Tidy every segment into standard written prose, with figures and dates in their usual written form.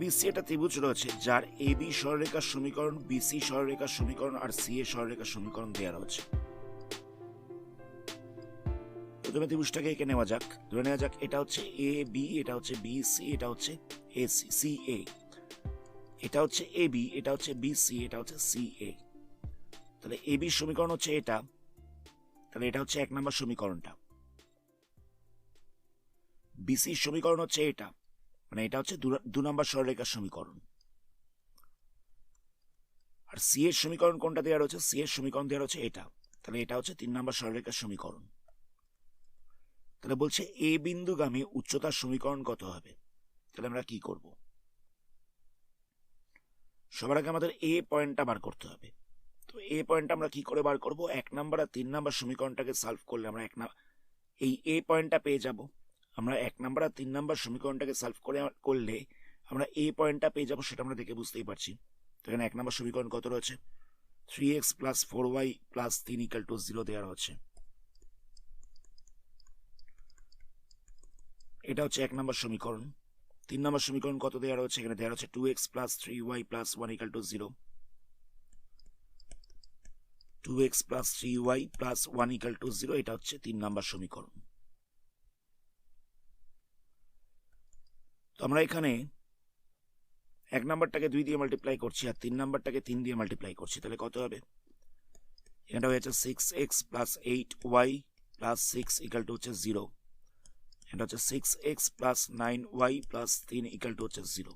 ABC একটা ত্রিভুজ রয়েছে যার এবি সরলরেখার সমীকরণ, বিসি সরলরেখার সমীকরণ আর সি এ সরলরেখার সমীকরণ দেওয়া রয়েছে। প্রথমে ত্রিভুজটাকে এঁকে নেওয়া যাক। ধরে নেওয়া যাক এটা হচ্ছে এ বি, এটা হচ্ছে বি সি, এটা হচ্ছে এ সি, সি এ। এটা হচ্ছে এ বি, এটা হচ্ছে বি সি, এটা হচ্ছে সি এ। তাহলে এ বির সমীকরণ হচ্ছে এটা, তাহলে এটা হচ্ছে 1 নম্বর সমীকরণটা। বিসির সমীকরণ হচ্ছে এটা, মানে এটা হচ্ছে 2 নম্বর সরলরেখার সমীকরণ। আর সি এর সমীকরণ কোনটা দেওয়া রয়েছে? সি এর সমীকরণ দেওয়া রয়েছে এটা, তাহলে এটা হচ্ছে 3 নম্বর সরলরেখার সমীকরণ। তাহলে বলছে এ বিন্দুগামী উচ্চতার সমীকরণ কত হবে? তাহলে আমরা কি করব? সবার আগে আমাদের এ পয়েন্টটা বার করতে হবে। তো এ পয়েন্টটা আমরা কি করে বার করব? 1 নম্বর আর 3 নম্বর সমীকরণটাকে সলভ করলে আমরা এই এ পয়েন্টটা পেয়ে যাব। আমরা 1 নম্বর আর 3 নম্বর সমীকরণটাকে সলভ করলে আমরা এ পয়েন্টটা পেয়ে যাব, সেটা আমরা দেখে বুঝতেই পারছি। তো এখানে 1 নম্বর সমীকরণ কত রয়েছে? 3x + 4y + 3 = 0 দেওয়া রয়েছে। এটা হচ্ছে 1 নম্বর সমীকরণ। 3 নম্বর সমীকরণ কত দেওয়া রয়েছে? এখানে দেওয়া রয়েছে 2x + 3y + 1 = 0। 2x + 3y + 1 = 0, এটা হচ্ছে 3 নম্বর সমীকরণ। তো আমরা এখানে 1 নম্বরটাকে 2 দিয়ে মাল্টিপ্লাই করছি আর 3 নম্বরটাকে 3 দিয়ে মাল্টিপ্লাই করছি, তাহলে কত হবে? এটা হয়েছে 6x + 8y + 6 = 0। এটা হচ্ছে 6x + 9y + 3 = 0।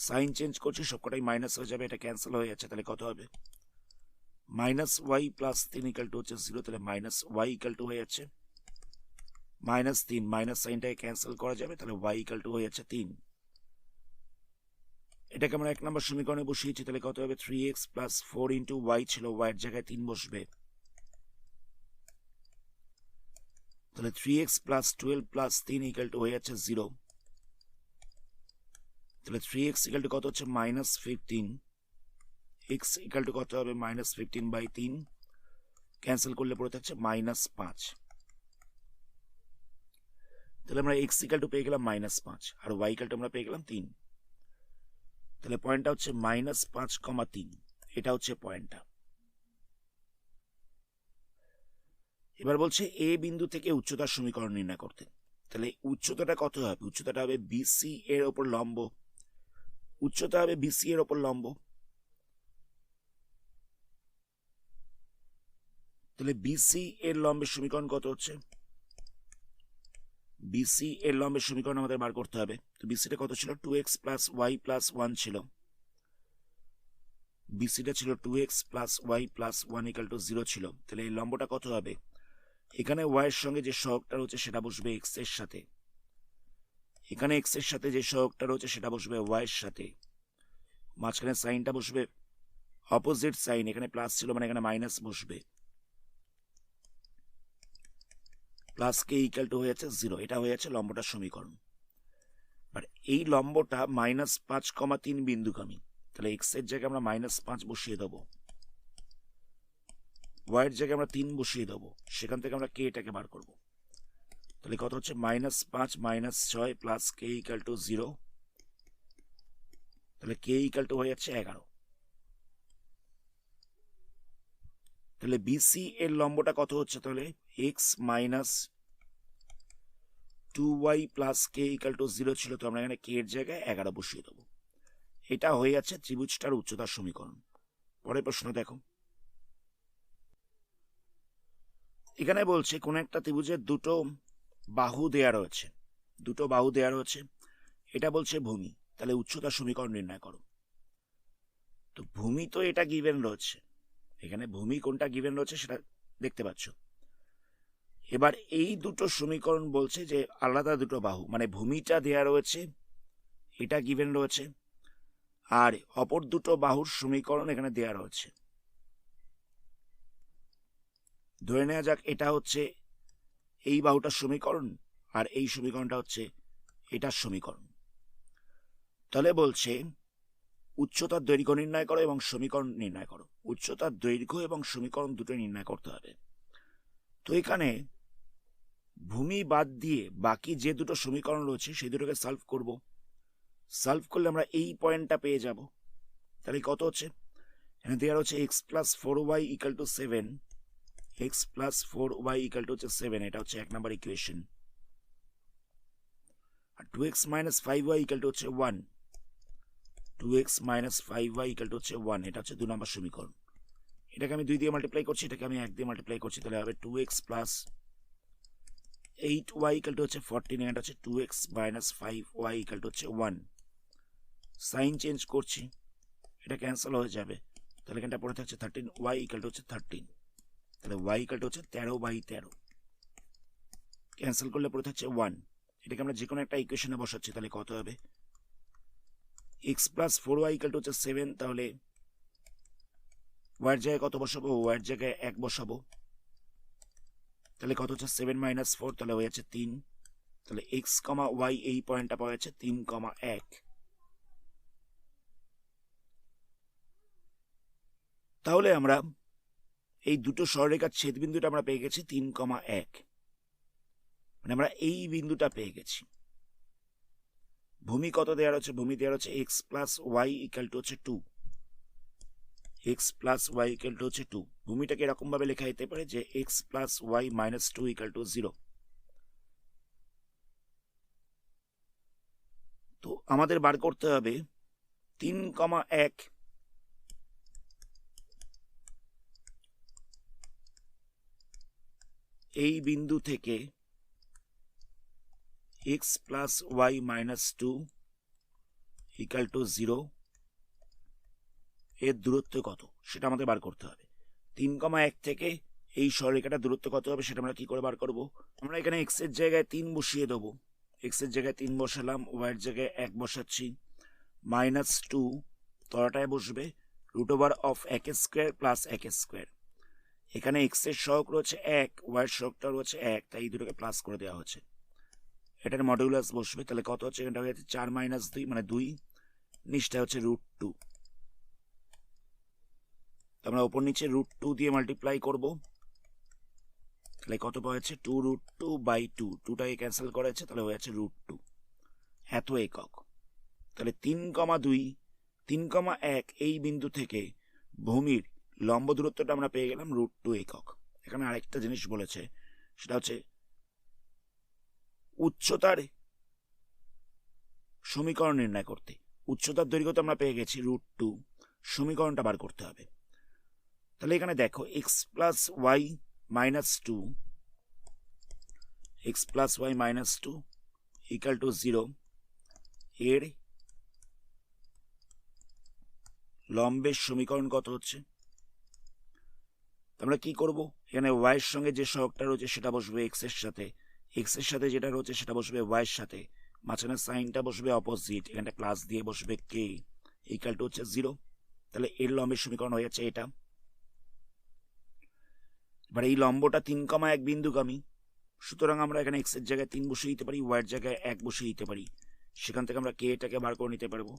সাইন চেঞ্জ করছি, সবকটাই মাইনাস হয়ে যাবে, এটা ক্যান্সেল হয়ে যাচ্ছে, তাহলে কত হবে? -y + 3 = 0, তাহলে -y = হয়ে যাচ্ছে -3, মাইনাস সাইনটাকে ক্যান্সেল করা যাবে, তাহলে y = হয়ে যাচ্ছে 3। এটাকে আমরা 1 নম্বর সমীকরণে বসিয়েছি, তাহলে কত হবে? 3x + 4 × y ছিল, y এর জায়গায় 3 বসবে, তাহলে 3x + 12 + 3 = হয়ে যাচ্ছে 0। তাহলে 3x = কত হচ্ছে? -15। x = কত হবে? -15/3, ক্যান্সেল করলে পড়ে থাকছে -5। তাহলে আমরা x = পেয়ে গেলাম -5 আর y = আমরা পেয়ে গেলাম 3। তাহলে পয়েন্টটা হচ্ছে -5,3, এটা হচ্ছে পয়েন্টটা। এবার বলছে এ বিন্দু থেকে উচ্চতার সমীকরণ নির্ণয় করতে। তাহলে উচ্চতাটা কত হবে? উচ্চতাটা হবে বিসি এর ওপর লম্ব। উচ্চতা হবে বিসি এর ওপর লম্ব। তাহলে বিসি এর লম্বের সমীকরণ কত হচ্ছে? বিসি এর লম্বের সমীকরণ আমাদের বার করতে হবে। তো বিসিটা কত ছিল? 2x + y + 1 ছিল। বিসিটা ছিল 2x + y + 1 = 0 ছিল। তাহলে এই লম্বটা কত হবে? এখানে y এর সঙ্গে যে সহগটা রয়েছে সেটা বসবে x এর সাথে, এখানে x এর সাথে যে সহগটা রয়েছে সেটা বসবে y এর সাথে, মাঝখানে সাইনটা বসবে অপোজিট সাইন, এখানে প্লাস ছিল মানে এখানে মাইনাস বসবে, প্লাস কে = হয়ে যাচ্ছে 0। এটা হয়ে যাচ্ছে লম্বটার সমীকরণ। আর এই লম্বটা -5,3 বিন্দুগামী, তাহলে x এর জায়গায় আমরা -5 বসিয়ে দেবো, y এর জায়গায় আমরা 3 বসিয়ে দেবো, সেখান থেকে আমরা কে এটাকে বার করব। তাহলে কত হচ্ছে? -5 - 6 + কে = 0, তাহলে কে = হয়ে যাচ্ছে 11। তাহলে বিসি এর লম্বটা কত হচ্ছে? তাহলে x - 2y + কে = 0 ছিল, তো আমরা এখানে কে এর জায়গায় 11 বসিয়ে দেবো। এটা হয়ে যাচ্ছে ত্রিভুজটার উচ্চতার সমীকরণ। পরের প্রশ্ন দেখো। এখানে বলছে কোন একটা ত্রিভুজের দুটো বাহু দেয়া রয়েছে, দুটো বাহু দেয়া রয়েছে, এটা বলছে ভূমি। তাহলে উচ্চতার সমীকরণ নির্ণয় করো। তো ভূমি তো এটা গিভেন রয়েছে, এখানে ভূমি কোনটা গিভেন রয়েছে সেটা দেখতে পাচ্ছ। এবার এই দুটো সমীকরণ বলছে যে আলাদা দুটো বাহু, মানে ভূমিটা দেয়া রয়েছে, এটা গিভেন রয়েছে, আর অপর দুটো বাহুর সমীকরণ এখানে দেয়া রয়েছে। ধরে নেওয়া যাক এটা হচ্ছে এই বাহুটার সমীকরণ আর এই সমীকরণটা হচ্ছে এটার সমীকরণ। তাহলে বলছে উচ্চতার দৈর্ঘ্য নির্ণয় করো এবং সমীকরণ নির্ণয় করো। উচ্চতার দৈর্ঘ্য এবং সমীকরণ দুটোই নির্ণয় করতে হবে। তো এখানে ভূমি বাদ দিয়ে বাকি যে দুটো সমীকরণ রয়েছে সেই দুটোকে সলভ করব। সলভ করলে আমরা এই পয়েন্টটা পেয়ে যাব। তাহলে কত হচ্ছে, এখানে দেওয়া হচ্ছে x plus 4y equal to 7, x plus 4y equal to হচ্ছে 7, এটা হচ্ছে 1 নাম্বার ইকুয়েশন। আর 2x minus 5y equal to হচ্ছে 1, 2x minus 5y equal to হচ্ছে 1, এটা হচ্ছে 2 নম্বর সমীকরণ। এটাকে আমি 2 দিয়ে মাল্টিপ্লাই করছি, এটাকে আমি 1 দিয়ে মাল্টিপ্লাই করছি, তাহলে হবে 2x plus 8y equal to হচ্ছে 14, এটা হচ্ছে 2x minus 5y equal to হচ্ছে 1। সাইন চেঞ্জ করছি, এটা ক্যান্সেল হয়ে যাবে, তাহলে এখানটা পড়ে থাকছে 13y ইকাল টু হচ্ছে 13, তাহলে y ইকাল টু হচ্ছে 13/13, ক্যান্সেল করলে পড়ে থাকছে 1। এটাকে আমরা যে কোনো একটা ইকুয়েশনে বসাচ্ছি, তাহলে কত হবে, x plus 4y equal to হচ্ছে 7, তাহলে y এর জায়গায় কত বসাবো, y এর জায়গায় 1 বসাবো, তাহলে কত হচ্ছে 7 মাইনাস 4, তাহলে হয়ে যাচ্ছে 3, তাহলে x, y এই পয়েন্টটা পাওয়া যাচ্ছে 3,1। তাহলে আমরা এই দুটো সরলরেখার ছেদবিন্দুটা আমরা পেয়ে গেছি 3,1, মানে আমরা এই বিন্দুটা পেয়ে গেছি। ভূমি কত দেওয়া হচ্ছে, ভূমি দেওয়া হচ্ছে x plus y equal to হচ্ছে 2, x plus y equal to হচ্ছে 2। ভূমিটাকে এরকম ভাবে লেখা যেতে পারে যে x plus y minus 2 equal to 0। তো আমাদের বার করতে হবে 3,1 এই বিন্দু থেকে x plus y minus 2 equal to 0 এর দূরত্ব কত সেটা আমাদের বার করতে হবে। 3,1 থেকে এই সরলরেখাটার দূরত্ব কত হবে সেটা আমরা কি করে বার করব, আমরা এখানে x এর জায়গায় 3 বসিয়ে দেবো, x এর জায়গায় 3 বসালাম, y এর জায়গায় 1 বসাচ্ছি, মাইনাস 2 তলাটায় বসবে √over of 1 square plus 1 square. এখানে x এর সহগ রয়েছে 1, y এর সহগটা রয়েছে 1, তাই এই দুটোকে প্লাস করে দেওয়া হচ্ছে, এটার মডুলাস বসবে, তাহলে কত হচ্ছে, এটা হয়ে যাচ্ছে 4 মাইনাস 2 মানে 2, নিচটা হচ্ছে √2, আমরা উপর নিচে √2 দিয়ে মাল্টিপ্লাই করব, তাহলে কত পাওয়া যাচ্ছে 2√2/2, 2টাকে ক্যান্সেল করা যাচ্ছে, তাহলে হয়ে যাচ্ছে √2 এত একক। তাহলে 3,2 3,1 এই বিন্দু থেকে ভূমির লম্ব দূরত্বটা আমরা পেয়ে গেলাম √2 একক। এখানে আরেকটা জিনিস বলেছে, সেটা হচ্ছে উচ্চতার সমীকরণ নির্ণয় করতে। উচ্চতার দৈর্ঘ্য তো আমরা পেয়ে গেছি √2, সমীকরণটা বার করতে হবে। তাহলে এখানে দেখো x plus y minus 2, x plus y minus 2 equal to 0 এর লম্বের সমীকরণ কত হচ্ছে, আমরা কি করব, এখানে ওয়াই এর সঙ্গে যে সহগটা রয়েছে সেটা বসবে এক্স এর সাথে, এক্স এর সাথে যেটা রয়েছে সেটা বসবে ওয়াই এর সাথে, মাঝখানে সাইনটা বসবে অপোজিট, এখানটা প্লাস দিয়ে বসবে কে ইকাল টু হচ্ছে 0, তাহলে এর লম্বের সমীকরণ হয়ে যাচ্ছে এটা। এবার এই লম্বটা 3,1 বিন্দুগামী, সুতরাং আমরা এখানে এক্স এর জায়গায় 3 বসিয়ে দিতে পারি, ওয়াই এর জায়গায় 1 বসিয়ে দিতে পারি, সেখান থেকে আমরা কে এটাকে বার করে নিতে পারবো।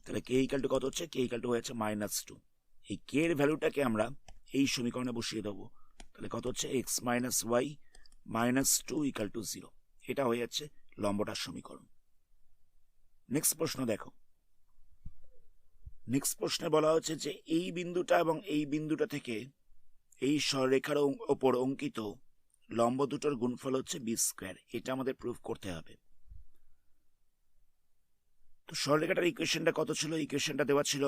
তাহলে কে ইকাল টু কত হচ্ছে, কে ইকাল টু হয়ে যাচ্ছে -2, এই কে এর ভ্যালুটাকে আমরা এই সমীকরণে বসিয়ে দেবো, তাহলে কত হচ্ছে x minus y minus 2 equal to 0, এটা হয়ে যাচ্ছে লম্বটার সমীকরণ। নেক্সট প্রশ্ন দেখো, নেক্সট প্রশ্নে বলা হচ্ছে যে এই বিন্দুটা এবং এই বিন্দুটা থেকে এই সরলরেখার ওপর অঙ্কিত লম্ব দুটোর গুণফল হচ্ছে বি স্কোয়ার, এটা আমাদের প্রুফ করতে হবে। তো সরলরেখাটার ইকুয়েশনটা কত ছিল, ইকুয়েশনটা দেওয়া ছিল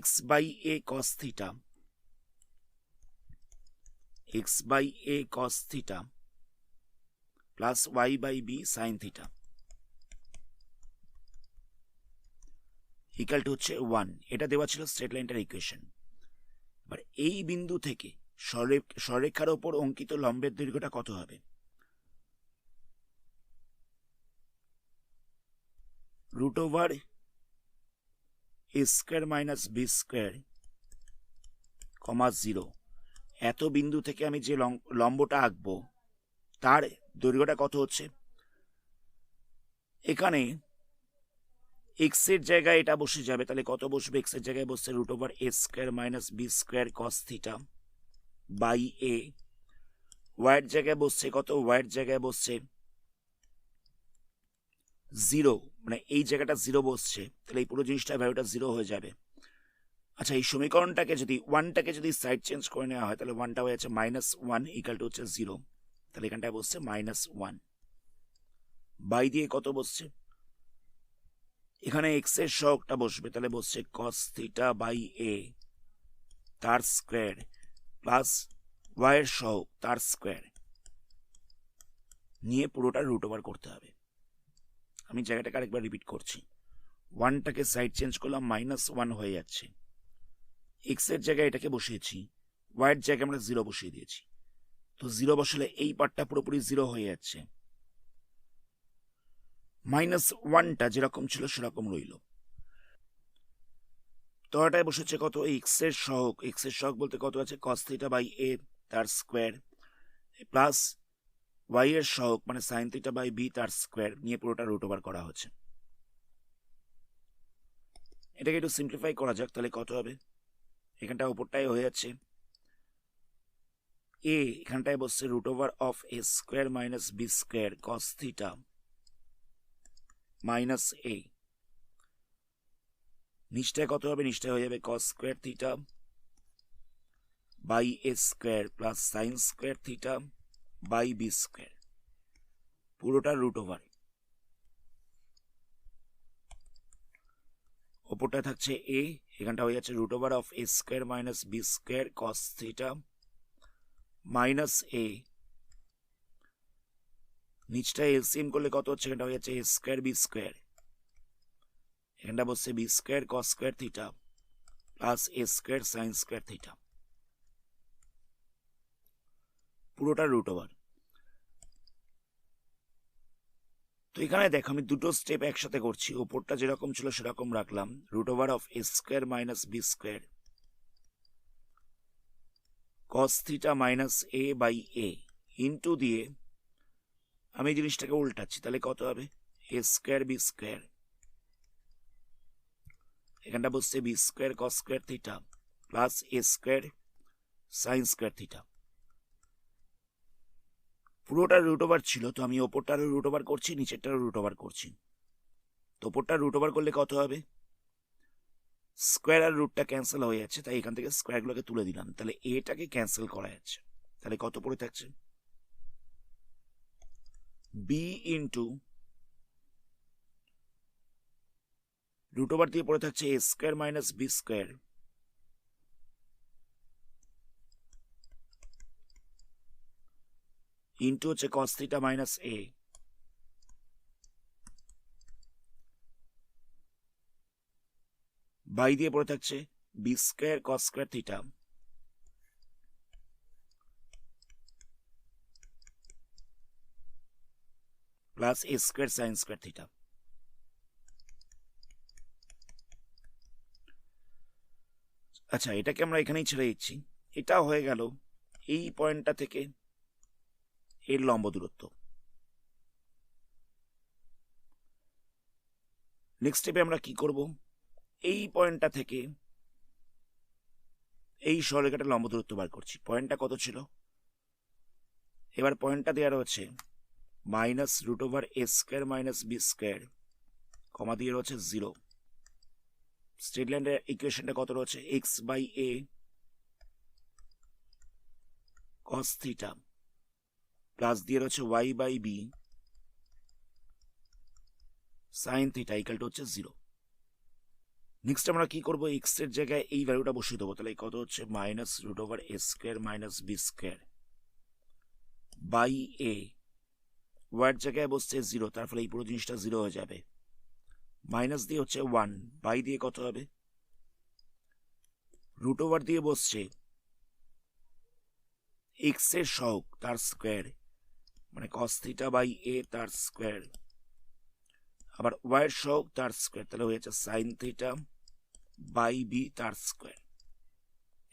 x/a cos theta, x/a cos theta plus y/b sin theta equal to হচ্ছে 1, এটা দেওয়া ছিল স্ট্রেট লাইনটার ইকুয়েশন। এবার এই বিন্দু থেকে সরলরেখার ওপর অঙ্কিত লম্বের দৈর্ঘ্যটা কত হবে, √ওভার a square minus b square, 0, এত বিন্দু থেকে আমি যে লম্বটা আঁকবো তার দৈর্ঘ্যটা কত হচ্ছে, এখানে x এর জায়গায় এটা বসে যাবে, তাহলে কত বসবে, x এর জায়গায় বসছে √ওভার a square minus b square cos theta by a, y এর জায়গায় বসছে কত, y এর জায়গায় বসছে জিরো, মানে এই জায়গাটা জিরো বসছে, তাহলে এই পুরো জিনিসটা ভ্যালুটা জিরো হয়ে যাবে। আচ্ছা, এই সমীকরণটাকে যদি ওয়ানটাকে যদি সাইড চেঞ্জ করে নেওয়া হয়, তাহলে ওয়ানটা হয়ে যাচ্ছে -1 ইকাল টু হচ্ছে জিরো, তাহলে এখানটায় বসছে -1। বাই দিয়ে কত বসছে, এখানে এক্স এর সহগটা বসবে, তাহলে বসছে cos থিটা বাই এ তার স্কোয়ার প্লাস ওয়াই এর সহগ তার স্কোয়ার নিয়ে পুরোটা রুট ওভার করতে হবে। আমি জায়গাটাকে আরেকবার রিপিট করছি, ওয়ানটাকে সাইড চেঞ্জ করলাম, -1 হয়ে যাচ্ছে, এক্স এর জায়গায় এটাকে বসিয়েছি, ওয়াই এর জায়গায় আমরা জিরো বসিয়ে দিয়েছি, তো জিরো বসালে এই পার্টটা পুরোপুরি জিরো হয়ে যাচ্ছে, -1টা যেরকম ছিল সেরকম রইল। তো এটাই বসেছে কত, এক্স এর সহগ বলতে কত আছে cos থিটা বাই এ তার স্কোয়ার প্লাস ওয়াই এর সহগ মানে sin থিটা বাই বি তার স্কোয়ার নিয়ে পুরোটা রুট ওভার করা হচ্ছে। এটাকে একটু সিম্পলিফাই করা যাক, তাহলে কত হবে, এখানটা উপরটাই হয়ে যাচ্ছে এ, এখানটায় বসছে root over of a square minus b square cos theta minus a, নিচটায় কত হবে, নিচটায় হয়ে যাবে cos square theta by a square plus sine square theta by b square, পুরোটা রুট ওভার। ওপরটায় থাকছে এ, এখানটা হয়ে যাচ্ছে root over of a square minus b square cos theta minus a, নিচটা এলসিএম করলে কত হচ্ছে, এখানটা হয়ে যাচ্ছে এ স্কোয়ার বি স্কোয়ার, এখানটা বসছে b square cos square theta plus a square sine square theta, পুরোটা রুট ওভার। তো এখানে দেখো আমি দুটো স্টেপ একসাথে করছি, ওপরটা যেরকম ছিল সেরকম রাখলাম, root over of a square minus b square cos theta minus a by a into দিয়ে আমি জিনিসটাকে উল্টাচ্ছি, তাহলে কত হবে, এ স্কোয়ার বি স্কোয়ার, এখানটা বসছে b square cos square theta plus a square sine square theta, পুরোটা রুট ওভার ছিল, তো আমি ওপরটারও রুট ওভার করছি, নিচেরটারও রুট ওভার করছি। তো ওপরটা রুট ওভার করলে কত হবে, স্কোয়ার আর রুটটা ক্যান্সেল হয়ে যাচ্ছে, তাই এখান থেকে স্কোয়ারগুলোকে তুলে দিলাম, তাহলে এটাকে ক্যান্সেল করা যাচ্ছে, তাহলে কত পড়ে থাকছে, বি ইন্টু রুট ওভার দিয়ে পড়ে থাকছে a square minus b square into হচ্ছে cos theta minus a by দিয়ে পড়ে থাকছে b square cos square theta plus a square sine square theta. আচ্ছা, এটাকে আমরা এখানেই ছেড়ে দিচ্ছি, এটা হয়ে গেল এই পয়েন্টটা থেকে এর লম্ব দূরত্ব। নেক্সট স্টেপে আমরা কি করব, এই পয়েন্টটা থেকে এই সরলরেখাটা লম্ব দূরত্ব বার করছি, পয়েন্টটা কত ছিল, এবার পয়েন্টটা দেওয়া হচ্ছে minus root over a square minus b square comma দিয়ে রয়েছে জিরো, স্ট্রেট লাইনের ইকুয়েশনটা কত রয়েছে, x by a cos theta plus দিয়ে রয়েছে y by b sine theta equal to হচ্ছে জিরো। নেক্সট আমরা কি করবো, এক্স এর জায়গায় এই ভ্যালুটা বসিয়ে দেবো, তাহলে কত হচ্ছে minus root over a square minus b square by a, ওয়ার জায়গায় বসছে জিরো, তার ফলে এই পুরো জিনিসটা জিরো হয়ে যাবে, মাইনাস দিয়ে হচ্ছে 1 বাই দিয়ে কত হবে, রুট ওভার দিয়ে বসছে এক্স এর সহগ তার স্কোয়ার মানে cos থিটা বাই এ তার স্কোয়ার, আবার ওয়াই এর সহগ তার স্কোয়ার, তাহলে হয়ে যাচ্ছে সাইন থিটা বাই বি তার স্কোয়ার,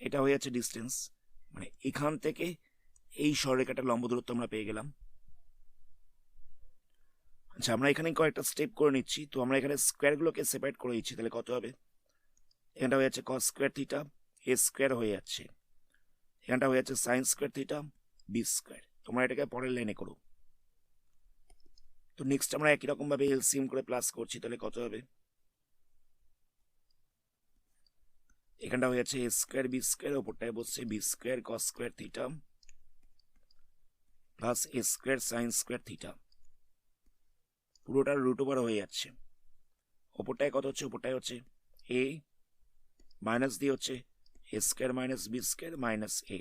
এটা হয়ে যাচ্ছে ডিস্টেন্স, মানে এখান থেকে এই সরলরেখাটার লম্ব দূরত্ব আমরা পেয়ে গেলাম। আচ্ছা, আমরা এখানে কয়েকটা স্টেপ করে নিচ্ছি, তো আমরা এখানে স্কোয়ারগুলোকে সেপারেট করে দিচ্ছি, তাহলে কত হবে, এখানটা হয়ে যাচ্ছে cos square theta a square হয়ে যাচ্ছে, এখানটা হয়ে যাচ্ছে sine square theta b square, তোমরা এটাকে পরের লাইনে করো। তো নেক্সট আমরা একই রকম ভাবে এলসিএম করে প্লাস করছি, তাহলে কত হবে? এখানটা হয়ে যাচ্ছে এ স্কোয়ার বি স্কোয়ার, ওপরটায় বসছে b square cos square theta plus a square sine square theta, পুরোটার রুট ওভার হয়ে যাচ্ছে। ওপরটায় কত হচ্ছে? ওপরটায় হচ্ছে এ মাইনাস দিয়ে হচ্ছে a square minus b square minus a.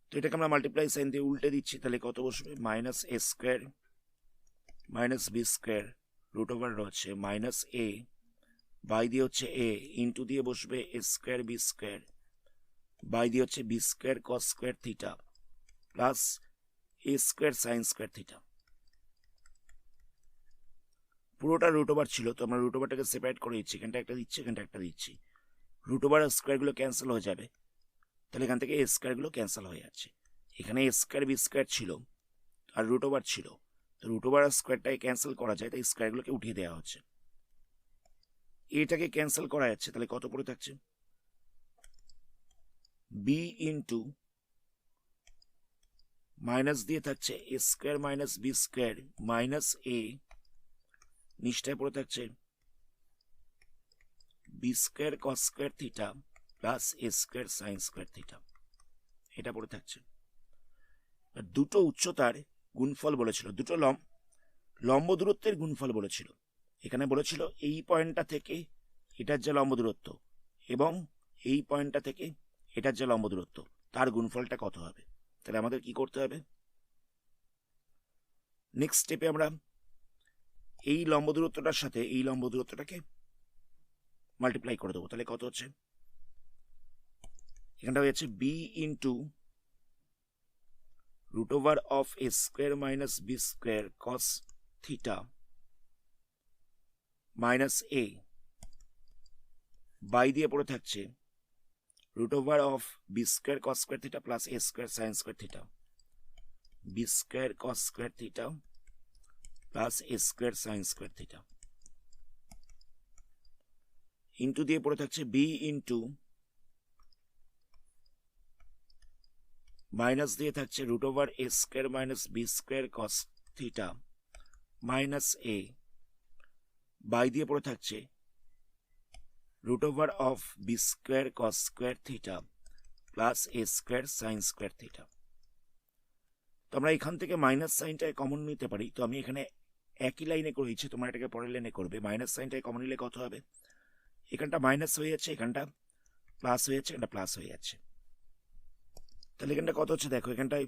তো এটাকে আমরা মাল্টিপ্লাই সাইন দিয়ে উল্টে দিচ্ছি, তাহলে কত বসবে? Minus a square minus b square root over হচ্ছে মাইনাস এ, বাই দিয়ে হচ্ছে এ, ইন্টু দিয়ে বসবে a square b square, by দিয়ে হচ্ছে b square cos square theta plus a square sine square theta. পুরোটা রুট ওভার ছিল, তো আমরা রুট ওভারটাকে সেপারেট করে দিচ্ছি, এখানটা একটা দিচ্ছি, এখানটা একটা দিচ্ছি। রুট ওভার স্কোয়ারগুলো ক্যান্সেল হয়ে যাবে, তাহলে এখান থেকে এ স্কোয়ারগুলো ক্যান্সেল হয়ে যাচ্ছে। এখানে এ স্কোয়ার বি স্কোয়ার ছিল আর রুট ওভার ছিল, তো রুট ওভার স্কোয়ারটাকে ক্যান্সেল করা যায়, তাই স্কোয়ারগুলোকে উঠিয়ে দেওয়া হচ্ছে। এটাকে ক্যান্সেল করা যাচ্ছে, তাহলে কত পড়ে থাকছে? বি ইন্টু মাইনাস দিয়ে থাকছে a square minus b square minus a, নিচটায় পড়ে থাকছে b square cos square theta plus a square sine square theta, এটা পড়ে থাকছে। দুটো উচ্চতার গুণফল বলেছিল, দুটো লম্ব দূরত্বের গুণফল বলেছিল। এখানে বলেছিল এই পয়েন্টটা থেকে এটার যে লম্ব দূরত্ব এবং এই পয়েন্টটা থেকে এটার যে লম্ব দূরত্ব, তার গুণফলটা কত হবে? তাহলে আমাদের কি করতে হবে? নেক্সট স্টেপে আমরা এই লম্ব দূরত্বটার সাথে এই লম্ব দূরত্বটাকে মাল্টিপ্লাই করে দেবো, তাহলে কত হচ্ছে? এখানটা হয়ে যাচ্ছে b into root over of a square minus b square cos theta minus a by দিয়ে পড়ে থাকছে root over of b square cos square theta plus a square sin square theta, b square cos square theta plus a square sin square theta into দিয়ে পড়ে থাকছে b into minus দিয়ে থাকছে root over a square minus b square cos theta minus a, by দিয়ে পড়ে থাকছে root over of b square cos square theta plus a square sine square theta. তো আমরা এখান থেকে মাইনাস সাইনটায় কমন নিতে পারি, তো আমি এখানে একই লাইনে করে দিচ্ছি, তোমরা এটাকে পরের লাইনে করবে। মাইনাস সাইনটায় কমন নিলে কত হবে? এখানটা মাইনাস হয়ে যাচ্ছে, এখানটা প্লাস হয়ে যাচ্ছে, এখানটা প্লাস হয়ে যাচ্ছে। তাহলে এখানটা কত হচ্ছে দেখো, এখানটায়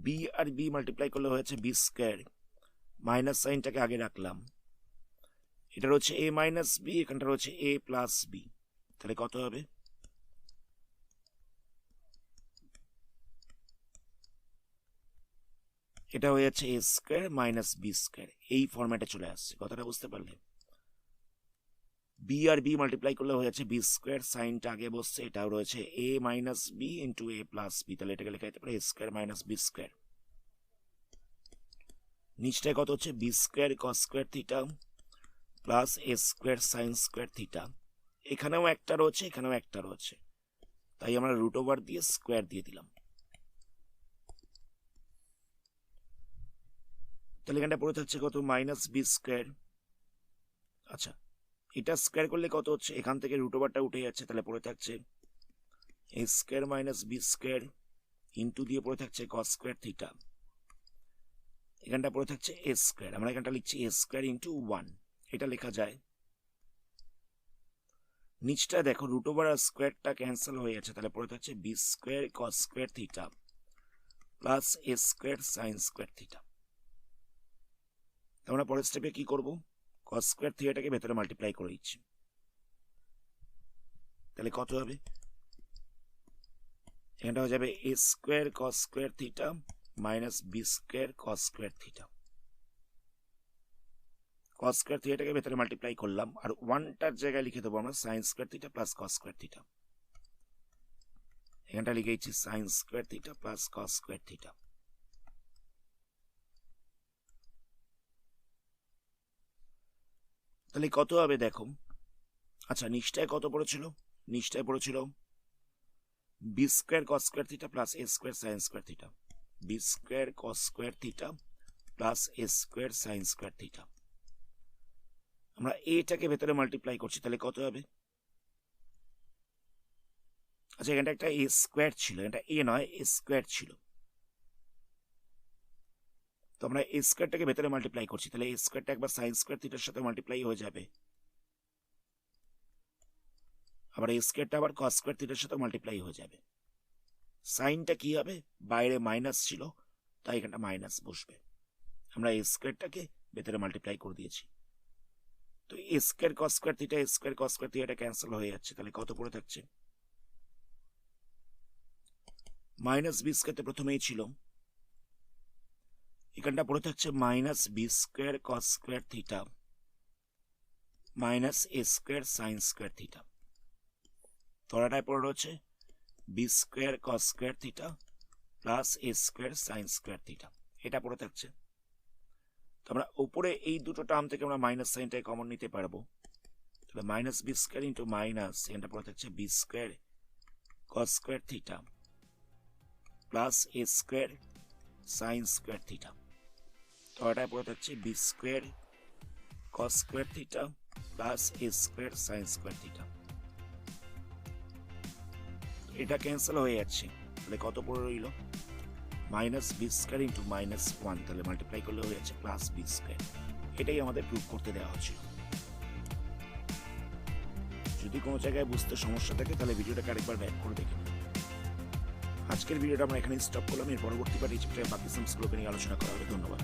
বি আর বি মাল্টিপ্লাই করলে হয়েছে বি স্কোয়ার, মাইনাস সাইনটাকে আগে রাখলাম, এটা হচ্ছে এ মাইনাস বি, এখানটা হচ্ছে এ প্লাস বি, তাহলে কত হবে? এটা হয়ে যাচ্ছে a square minus b square, এই ফরম্যাটে চলে আসছে। কথাটা বুঝতে পারলে? বি আর বি মাল্টিপ্লাই করলে হয়ে যাচ্ছে বি স্কোয়ার, সাইনটা আগে বসছে, এটাও রয়েছে a minus b into a plus b, তাহলে এটাকে লেখা যেতে পারে a square minus b square. নিচটায় কত হচ্ছে? B square cos square theta plus a square sine square theta, এখানেও একটা রয়েছে, এখানেও একটা রয়েছে, তাই আমরা রুট ওভার দিয়ে স্কোয়ার দিয়ে দিলাম। তাহলে এখানটা পড়ে থাকছে কত? Minus b square. আচ্ছা, এটা স্কোয়ার করলে কত হচ্ছে? এখান থেকে রুট ওভারটা উঠে যাচ্ছে, তাহলে পড়ে থাকছে a square minus b square into দিয়ে পড়ে থাকছে কস স্কোয়ার থিটা, এখানটা পড়ে থাকছে এ স্কোয়ার, আমরা এখানটা লিখছি এ স্কোয়ার ইন্টু 1, এটা লেখা যায়। নিচটা দেখো রুট ওভার আর স্কোয়ারটা ক্যান্সেল হয়ে যাচ্ছে, তাহলে পড়ে থাকছে b square cos square theta plus a square sine square theta. আমরা পরের স্টেপে কি করব? কস স্কোয়ার থিটাটাকে ভেতরে মাল্টিপ্লাই করে দিচ্ছি, তাহলে কত হবে? এখানটা হয়ে যাবে a square cos square theta minus b square cos square theta. Cos square থিটাটাকে ভেতরে মাল্টিপ্লাই করলাম, আর ওয়ানটার জায়গায় লিখে দেবো আমরা sine square theta plus cos square theta, এখানটা লিখে দিচ্ছি sine square theta plus cos square theta. তাহলে কত হবে দেখো? আচ্ছা, নিচটায় কত পড়েছিল? নিচটায় পড়েছিল b square cos square theta plus a square sine square theta, b square cos square theta plus a square sine square theta. আমরা এটাকে ভেতরে মাল্টিপ্লাই করছি, তাহলে কত হবে? আচ্ছা, এখানটা একটা এ স্কোয়ার ছিল, এটা এ নয়, এ স্কোয়ার ছিল, তো আমরা এ স্কোয়ারটাকে ভেতরে মাল্টিপ্লাই করছি, তাহলে এ স্কোয়ারটা একবার সাইন স্কোয়ার থিটার সাথে মাল্টিপ্লাই হয়ে যাবে, আবার এ স্কোয়ারটা আবার কস স্কোয়ার থিটার সাথে মাল্টিপ্লাই হয়ে যাবে। সাইনটা কি হবে? বাইরে মাইনাস ছিল, তাই এখানটা মাইনাস বসবে। আমরা এ স্কোয়ারটাকে ভেতরে মাল্টিপ্লাই করে দিয়েছি, তো a square cos square theta, a square cos square theta cancel হয়ে যাচ্ছে, তাহলে কত পড়ে থাকছে? মাইনাস বি স্কোয়ার প্রথমেই ছিল, এখানটা পড়ে থাকছে minus b square cos square theta minus a square sine square theta. তলাটায় পড়ে রয়েছে b square cos square theta plus a square sine square theta, এটা পড়ে থাকছে। তো আমরা উপরে এই দুটো টার্ম থেকে আমরা মাইনাস সাইনটাকে কমন নিতে পারবো, তাহলে minus b square into minus, এখানটা পড়ে থাকছে b square cos square theta plus a square sine square theta. তলাটায় পড়ে থাকছে b square cos square theta plus a square sine square theta. এটা ক্যান্সেল হয়ে যাচ্ছে, তাহলে কত পড়ে রইল? Minus b square into minus one, তাহলে মাল্টিপ্লাই করলে হয়ে যাচ্ছে প্লাস বি স্কোয়ার। এটাই আমাদের প্রুভ করতে দেওয়া হচ্ছিল। যদি কোনো জায়গায় বুঝতে সমস্যা থাকে তাহলে ভিডিওটাকে আরেকবার ব্যাক করে দেখে নিন। আজকের ভিডিওটা আমরা এখানে স্টপ করলাম, এর পরবর্তী পার্ট এই চ্যাপ্টারে বাকি সামসগুলোকে নিয়ে আলোচনা করা হবে। ধন্যবাদ।